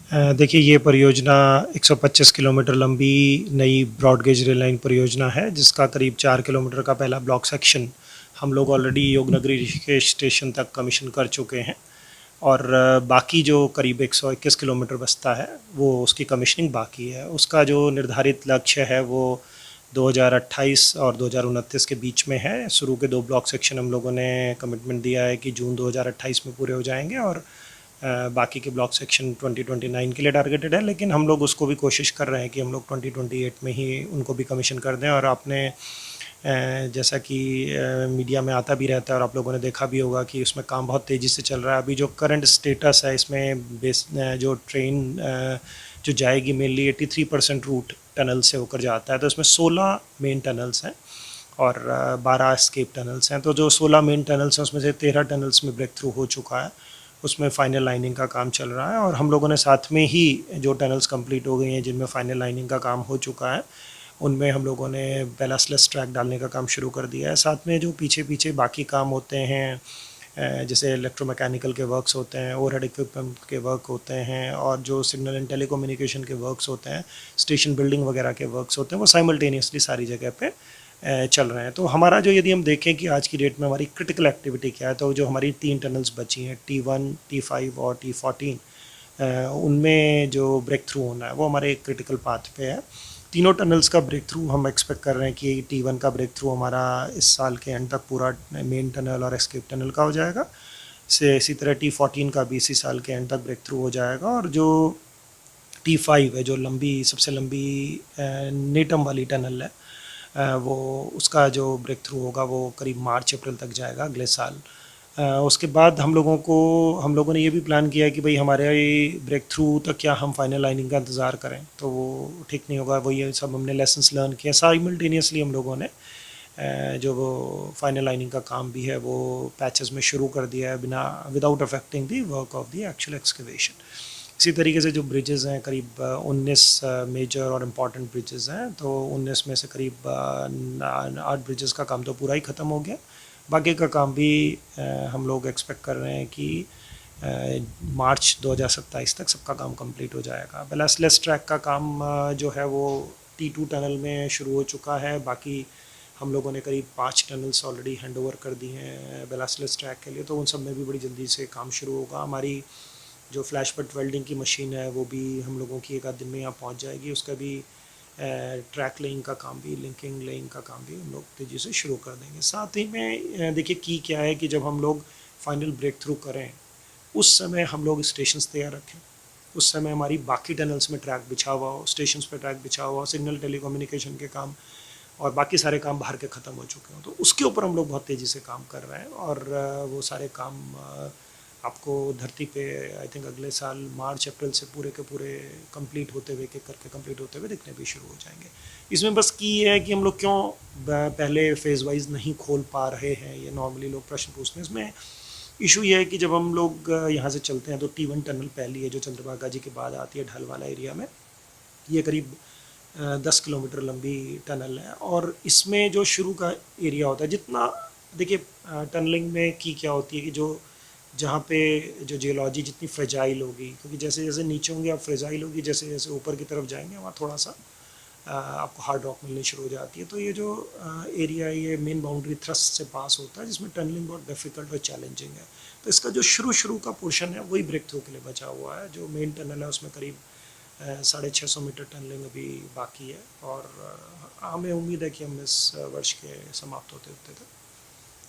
देखिए ये परियोजना 125 किलोमीटर लंबी नई ब्रॉड गेज रेल लाइन परियोजना है, जिसका करीब 4 किलोमीटर का पहला ब्लॉक सेक्शन हम लोग ऑलरेडी योगनगरी ऋषिकेश स्टेशन तक कमीशन कर चुके हैं। और बाकी जो करीब 121 किलोमीटर बचता है वो उसकी कमीशनिंग बाकी है। उसका जो निर्धारित लक्ष्य है वो 2028 और 2029 के बीच में है। शुरू के 2 ब्लॉक सेक्शन हम लोगों ने कमिटमेंट दिया है कि जून 2028 में पूरे हो जाएंगे, और बाकी के ब्लॉक सेक्शन 2029 के लिए टारगेटेड है। लेकिन हम लोग उसको भी कोशिश कर रहे हैं कि हम लोग 2028 में ही उनको भी कमीशन कर दें। और आपने जैसा कि मीडिया में आता भी रहता है और आप लोगों ने देखा भी होगा कि उसमें काम बहुत तेज़ी से चल रहा है। अभी जो करंट स्टेटस है इसमें जो ट्रेन जो जाएगी मेनली 83% रूट टनल से होकर जाता है। तो इसमें 16 मेन टनल्स हैं और 12 एस्केप टनल्स हैं। तो जो 16 मेन टनल्स हैं उसमें से 13 टनल्स में ब्रेक थ्रू हो चुका है, उसमें फाइनल लाइनिंग का काम चल रहा है। और हम लोगों ने साथ में ही जो टनल्स कंप्लीट हो गई हैं जिनमें फाइनल लाइनिंग का काम हो चुका है, उनमें हम लोगों ने बैलास्टलेस ट्रैक डालने का काम शुरू कर दिया है। साथ में जो पीछे पीछे बाकी काम होते हैं, जैसे इलेक्ट्रोमैकेनिकल के वर्क्स होते हैं, ओवरहेड इक्विपमेंट के वर्क होते हैं, और जो सिग्नल एंड टेलीकम्युनिकेशन के वर्क्स होते हैं, स्टेशन बिल्डिंग वगैरह के वर्क्स होते हैं, वो साइमल्टेनियसली सारी जगह पे चल रहे हैं। तो हमारा जो, यदि हम देखें कि आज की डेट में हमारी क्रिटिकल एक्टिविटी क्या है, तो जो हमारी 3 टनल्स बची हैं, T1, T5 और T14, उनमें जो ब्रेक थ्रू होना है वो हमारे एक क्रिटिकल पाथ पे है। तीनों टनल्स का ब्रेक थ्रू हम एक्सपेक्ट कर रहे हैं कि T1 का ब्रेक थ्रू हमारा इस साल के एंड तक पूरा मेन टनल और एस्केप टनल का हो जाएगा। से इसी तरह T14 का भी इसी साल के एंड तक ब्रेक थ्रू हो जाएगा। और जो T5 है, जो सबसे लंबी नेटम वाली टनल है, वो उसका जो ब्रेक थ्रू होगा वो करीब मार्च अप्रैल तक जाएगा अगले साल। उसके बाद हम लोगों ने ये भी प्लान किया है कि भाई हमारे ब्रेक थ्रू तक क्या हम फाइनल लाइनिंग का इंतज़ार करें, तो वो ठीक नहीं होगा। वो ये सब हमने लेसन्स लर्न किए। साइमल्टेनियसली हम लोगों ने जो वो फाइनल लाइनिंग का काम भी है वो पैचेस में शुरू कर दिया है, बिना without affecting the work of the actual excavation. इसी तरीके से जो ब्रिजेज़ हैं, करीब 19 मेजर और इम्पॉर्टेंट ब्रिजेज़ हैं, तो 19 में से करीब 8 ब्रिजेज़ का काम तो पूरा ही ख़त्म हो गया। बाकी का काम भी हम लोग एक्सपेक्ट कर रहे हैं कि मार्च 2027 तक सबका काम कंप्लीट हो जाएगा। बैलास्टलेस ट्रैक का काम जो है वो T2 टनल में शुरू हो चुका है। बाकी हम लोगों ने करीब 5 टनल्स ऑलरेडी हैंड ओवर कर दी हैं बैलास्टलेस ट्रैक के लिए, तो उन सब में भी बड़ी जल्दी से काम शुरू होगा। हमारी जो फ्लैश बट वेल्डिंग की मशीन है वो भी हम लोगों की एक आध दिन में यहाँ पहुँच जाएगी। उसका भी ट्रैक लेइंग का काम भी, लिंकिंग लेइंग का काम भी हम लोग तेज़ी से शुरू कर देंगे। साथ ही में देखिए की क्या है कि जब हम लोग फाइनल ब्रेक थ्रू करें उस समय हम लोग स्टेशंस तैयार रखें। उस समय हमारी बाकी टनल्स में ट्रैक बिछा हुआ हो, स्टेशंस पे ट्रैक बिछा हुआ हो, सिग्नल टेलीकम्युनिकेशन के काम और बाकी सारे काम बाहर के ख़त्म हो चुके हों, तो उसके ऊपर हम लोग बहुत तेज़ी से काम कर रहे हैं। और वो सारे काम आपको धरती पे आई थिंक अगले साल मार्च अप्रैल से पूरे के पूरे कंप्लीट होते हुए, एक एक करके कंप्लीट होते हुए दिखने भी शुरू हो जाएंगे। इसमें बस की ये है कि हम लोग क्यों पहले फेज़ वाइज नहीं खोल पा रहे हैं, ये नॉर्मली लोग प्रश्न पूछते हैं। इसमें इशू ये है कि जब हम लोग यहाँ से चलते हैं तो T1 टनल पहली है जो चंद्रभागा जी के बाद आती है, ढल वाला एरिया में। ये करीब 10 किलोमीटर लंबी टनल है, और इसमें जो शुरू का एरिया होता है, जितना देखिए टनलिंग में की क्या होती है कि जो जहाँ पे जो जियोलॉजी जितनी फ्रेजाइल होगी, क्योंकि जैसे जैसे नीचे होंगे आप फ्रेजाइल होगी, जैसे जैसे ऊपर की तरफ जाएंगे वहाँ थोड़ा सा आपको हार्ड रॉक मिलनी शुरू हो जाती है। तो ये जो एरिया है ये मेन बाउंड्री थ्रस्ट से पास होता है, जिसमें टनलिंग बहुत डिफिकल्ट और चैलेंजिंग है। तो इसका जो शुरू का पोर्शन है वही ब्रेक थ्रू के लिए बचा हुआ है। जो मेन टनल है उसमें करीब 650 मीटर टनलिंग अभी बाकी है, और हमें उम्मीद है कि हम इस वर्ष के समाप्त होते होते तक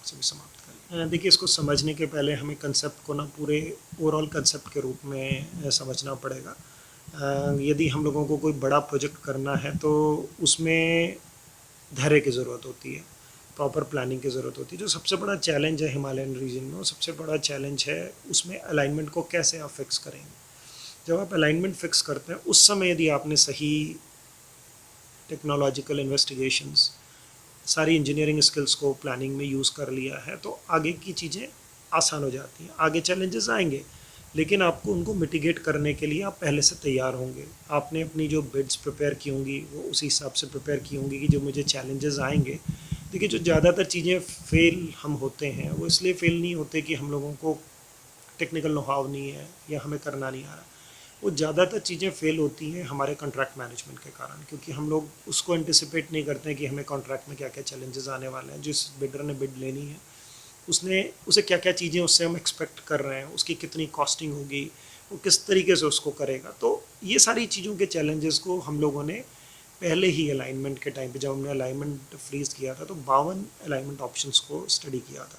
सभी समाप्त करें। देखिए इसको समझने के पहले हमें कंसेप्ट को ना पूरे ओवरऑल कंसेप्ट के रूप में समझना पड़ेगा। यदि हम लोगों को कोई बड़ा प्रोजेक्ट करना है तो उसमें धैर्य की ज़रूरत होती है, प्रॉपर प्लानिंग की ज़रूरत होती है। जो सबसे बड़ा चैलेंज है हिमालयन रीजन में, वो सबसे बड़ा चैलेंज है उसमें अलाइनमेंट को कैसे आप फिक्स करेंगे। जब आप अलाइनमेंट फिक्स करते हैं उस समय यदि आपने सही टेक्नोलॉजिकल इन्वेस्टिगेशंस, सारी इंजीनियरिंग स्किल्स को प्लानिंग में यूज़ कर लिया है, तो आगे की चीज़ें आसान हो जाती हैं। आगे चैलेंजेस आएंगे लेकिन आपको उनको मिटिगेट करने के लिए आप पहले से तैयार होंगे। आपने अपनी जो बिड्स प्रिपेयर की होंगी वो उसी हिसाब से प्रिपेयर की होंगी कि जो मुझे चैलेंजेस आएंगे। देखिए जो ज़्यादातर चीज़ें फेल हम होते हैं वो इसलिए फेल नहीं होते कि हम लोगों को टेक्निकल नो हाव नहीं है या हमें करना नहीं आ रहा। वो ज़्यादातर चीज़ें फेल होती हैं हमारे कॉन्ट्रैक्ट मैनेजमेंट के कारण, क्योंकि हम लोग उसको एंटिसिपेट नहीं करते हैं कि हमें कॉन्ट्रैक्ट में क्या क्या चैलेंजेस आने वाले हैं। जिस बिडर ने बिड लेनी है उसने उसे क्या क्या चीज़ें उससे हम एक्सपेक्ट कर रहे हैं, उसकी कितनी कॉस्टिंग होगी, वो किस तरीके से उसको करेगा। तो ये सारी चीज़ों के चैलेंजेस को हम लोगों ने पहले ही अलाइनमेंट के टाइम पे जब हमने अलाइनमेंट फ्रीज किया था तो 52 अलाइनमेंट ऑप्शंस को स्टडी किया था।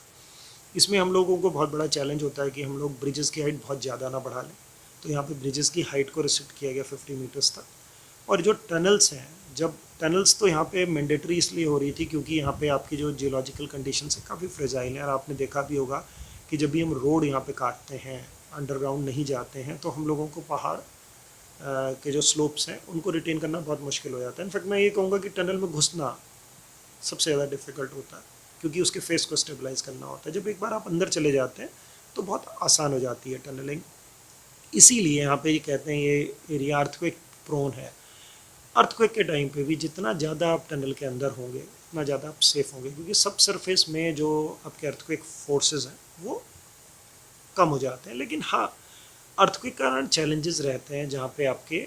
इसमें हम लोगों को बहुत बड़ा चैलेंज होता है कि हम लोग ब्रिजेस की हाइट बहुत ज़्यादा ना बढ़ा लें, तो यहाँ पे ब्रिजेस की हाइट को रिस्ट्रिक्ट किया गया 50 मीटर्स तक। और जो टनल्स हैं, जब टनल्स तो यहाँ पे मैंडेटरी इसलिए हो रही थी क्योंकि यहाँ पे आपकी जो जियोलॉजिकल कंडीशंस है काफ़ी फ्रेजाइल हैं, और आपने देखा भी होगा कि जब भी हम रोड यहाँ पे काटते हैं, अंडरग्राउंड नहीं जाते हैं, तो हम लोगों को पहाड़ के जो स्लोप्स हैं उनको रिटेन करना बहुत मुश्किल हो जाता है। इनफैक्ट मैं ये कहूँगा कि टनल में घुसना सबसे ज़्यादा डिफ़िकल्ट होता है, क्योंकि उसके फेस को स्टेबलाइज करना होता है। जब एक बार आप अंदर चले जाते हैं तो बहुत आसान हो जाती है टनलिंग। इसीलिए यहाँ पे ये कहते हैं ये एरिया अर्थक्वेक प्रोन है। अर्थक्वेक के टाइम पे भी जितना ज़्यादा आप टनल के अंदर होंगे उतना ज़्यादा आप सेफ होंगे, क्योंकि सब सरफेस में जो आपके अर्थक्वेक फोर्सेस हैं वो कम हो जाते हैं। लेकिन हाँ, अर्थक्वेक के कारण चैलेंजेस रहते हैं जहाँ पे आपके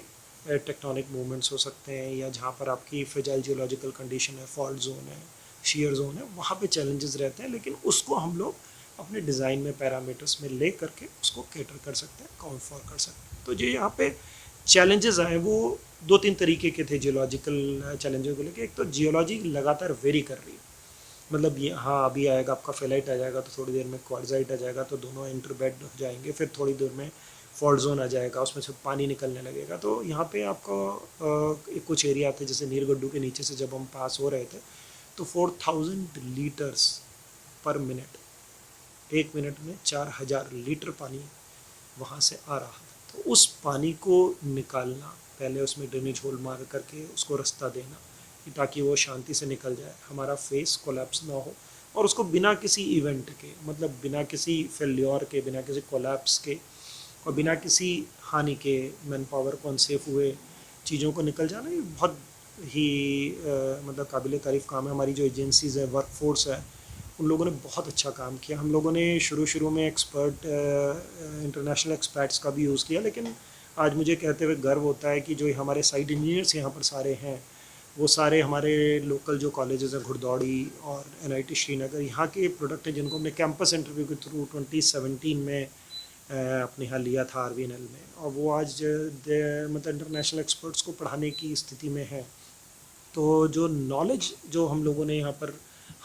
टेक्टोनिक मूवमेंट्स हो सकते हैं, या जहाँ पर आपकी फ्रेजाइल जियोलॉजिकल कंडीशन है, फॉल्ट जोन है, शेयर जोन है, वहाँ पे चैलेंजेस रहते हैं। लेकिन उसको हम लोग अपने डिज़ाइन में पैरामीटर्स में ले करके उसको कैटर कर सकते हैं, काउंट फॉर कर सकते हैं। तो जो यहाँ पे चैलेंजेस आए वो दो तीन तरीके के थे जियोलॉजिकल चैलेंजेस को लेकर। एक तो जियोलॉजी लगातार वेरी कर रही है, मतलब ये हाँ अभी आएगा आपका फेलाइट आ जाएगा, तो थोड़ी देर में क्वार्जाइट आ जाएगा, तो दोनों इंटरबेड हो जाएंगे, फिर थोड़ी देर में फॉल्ट जोन आ जाएगा, उसमें से पानी निकलने लगेगा। तो यहाँ पे आपका कुछ एरिया थे जैसे नीरगड्डू के नीचे से जब हम पास हो रहे थे तो 4000 लीटर्स पर मिनट, एक मिनट में 4000 लीटर पानी वहाँ से आ रहा था। तो उस पानी को निकालना, पहले उसमें ड्रेनेज होल मार करके उसको रास्ता देना ताकि वो शांति से निकल जाए, हमारा फेस कोलैप्स ना हो, और उसको बिना किसी इवेंट के, मतलब बिना किसी फेल्योर के, बिना किसी कोलैप्स के और बिना किसी हानि के, मैन पावर को अनसेफ हुए चीज़ों को निकल जाना, ये बहुत ही मतलब काबिल तारीफ़ काम है। हमारी जो एजेंसीज़ है, वर्क फोर्स है, उन लोगों ने बहुत अच्छा काम किया। हम लोगों ने शुरू में एक्सपर्ट इंटरनेशनल एक्सपर्ट्स का भी यूज़ किया, लेकिन आज मुझे कहते हुए गर्व होता है कि जो हमारे साइट इंजीनियर्स यहाँ पर सारे हैं वो सारे हमारे लोकल जो कॉलेजेस हैं, घुड़दौड़ी और NIT श्रीनगर, यहाँ के प्रोडक्ट हैं जिनको हमने कैंपस इंटरव्यू के थ्रू 2017 में अपने यहाँ लिया था RVNL में, और वो आज मतलब इंटरनेशनल एक्सपर्ट्स को पढ़ाने की स्थिति में है। तो जो नॉलेज जो हम लोगों ने यहाँ पर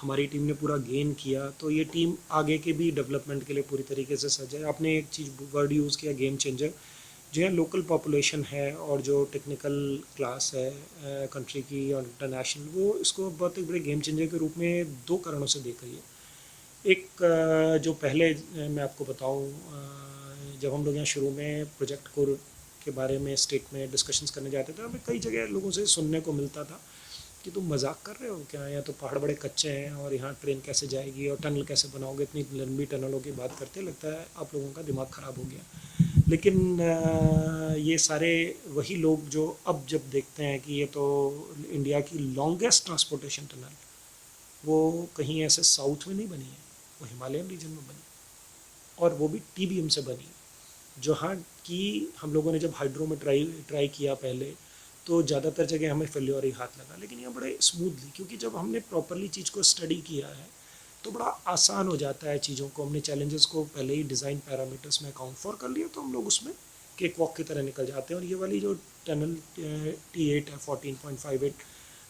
हमारी टीम ने पूरा गेन किया, तो ये टीम आगे के भी डेवलपमेंट के लिए पूरी तरीके से सज्ज है। आपने एक चीज़ वर्ड यूज़ किया, गेम चेंजर। जो है लोकल पॉपुलेशन है और जो टेक्निकल क्लास है कंट्री की और इंटरनेशनल, वो इसको बहुत एक बड़े गेम चेंजर के रूप में दो कारणों से देख रही है। एक जो पहले मैं आपको बताऊं, जब हम लोग यहाँ शुरू में प्रोजेक्ट को के बारे में स्टेट में डिस्कशंस करने जाते थे, हमें कई जगह लोगों से सुनने को मिलता था कि तुम मजाक कर रहे हो क्या, यहाँ तो पहाड़ बड़े कच्चे हैं और यहाँ ट्रेन कैसे जाएगी और टनल कैसे बनाओगे, इतनी लंबी टनलों की बात करते, लगता है आप लोगों का दिमाग ख़राब हो गया। लेकिन ये सारे वही लोग जो अब जब देखते हैं कि ये तो इंडिया की लॉन्गेस्ट ट्रांसपोर्टेशन टनल, वो कहीं ऐसे साउथ में नहीं बनी है, वो हिमालयन रीजन में बनी, और वो भी TBM से बनी, जहाँ की हम लोगों ने जब हाइड्रो में ट्राई किया पहले, तो ज़्यादातर जगह हमें फेल्योर ही हाथ लगा। लेकिन ये बड़े स्मूथली, क्योंकि जब हमने प्रॉपरली चीज़ को स्टडी किया है तो बड़ा आसान हो जाता है चीज़ों को। हमने चैलेंजेस को पहले ही डिज़ाइन पैरामीटर्स में अकाउंट फॉर कर लिया, तो हम लोग उसमें केक वॉक की तरह निकल जाते हैं। और ये वाली जो टनल T8 है 14.58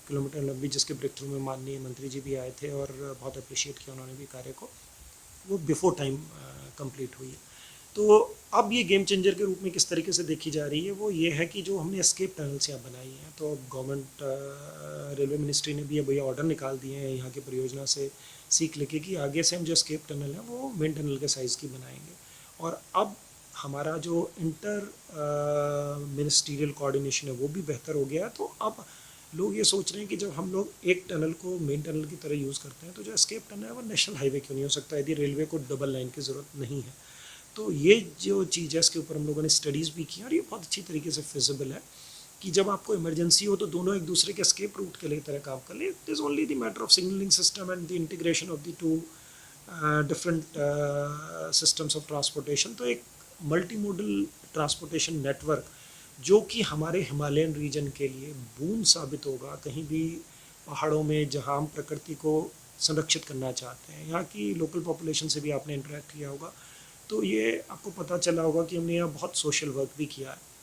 किलोमीटर लंबी, जिसके ब्रेक थ्रू में माननीय मंत्री जी भी आए थे और बहुत अप्रिशिएट किया उन्होंने भी कार्य को, वो बिफोर टाइम कंप्लीट हुई है। तो अब ये गेम चेंजर के रूप में किस तरीके से देखी जा रही है, वो ये है कि जो हमने एस्केप टनल्स यहाँ बनाई हैं, तो अब गवर्नमेंट रेलवे मिनिस्ट्री ने भी अब ये ऑर्डर निकाल दिए हैं यहाँ की परियोजना से सीख लेके कि आगे से हम जो एस्केप टनल है वो मेन टनल के साइज़ की बनाएंगे। और अब हमारा जो इंटर मिनिस्ट्रियल कोऑर्डिनेशन है वो भी बेहतर हो गया है। तो अब लोग ये सोच रहे हैं कि जब हम लोग एक टनल को मेन टनल की तरह यूज़ करते हैं, तो जो एस्केप टनल है वो नेशनल हाईवे क्यों नहीं हो सकता, यदि रेलवे को डबल लाइन की ज़रूरत नहीं है। तो ये जो चीज़ है इसके ऊपर हम लोगों ने स्टडीज़ भी की और ये बहुत अच्छी तरीके से फिजिबल है कि जब आपको इमरजेंसी हो तो दोनों एक दूसरे के एस्केप रूट के लिए तरह काम कर ले। It is only the matter of signalling system and the integration of the two different systems of transportation. तो एक मल्टी मोडल ट्रांसपोर्टेशन नेटवर्क जो कि हमारे हिमालयन रीजन के लिए बूंद साबित होगा। कहीं भी पहाड़ों में जहां हम प्रकृति को संरक्षित करना चाहते हैं, यहाँ की लोकल पॉपुलेशन से भी आपने इंटरेक्ट किया होगा, तो ये आपको पता चला होगा कि हमने यहाँ बहुत सोशल वर्क भी किया है।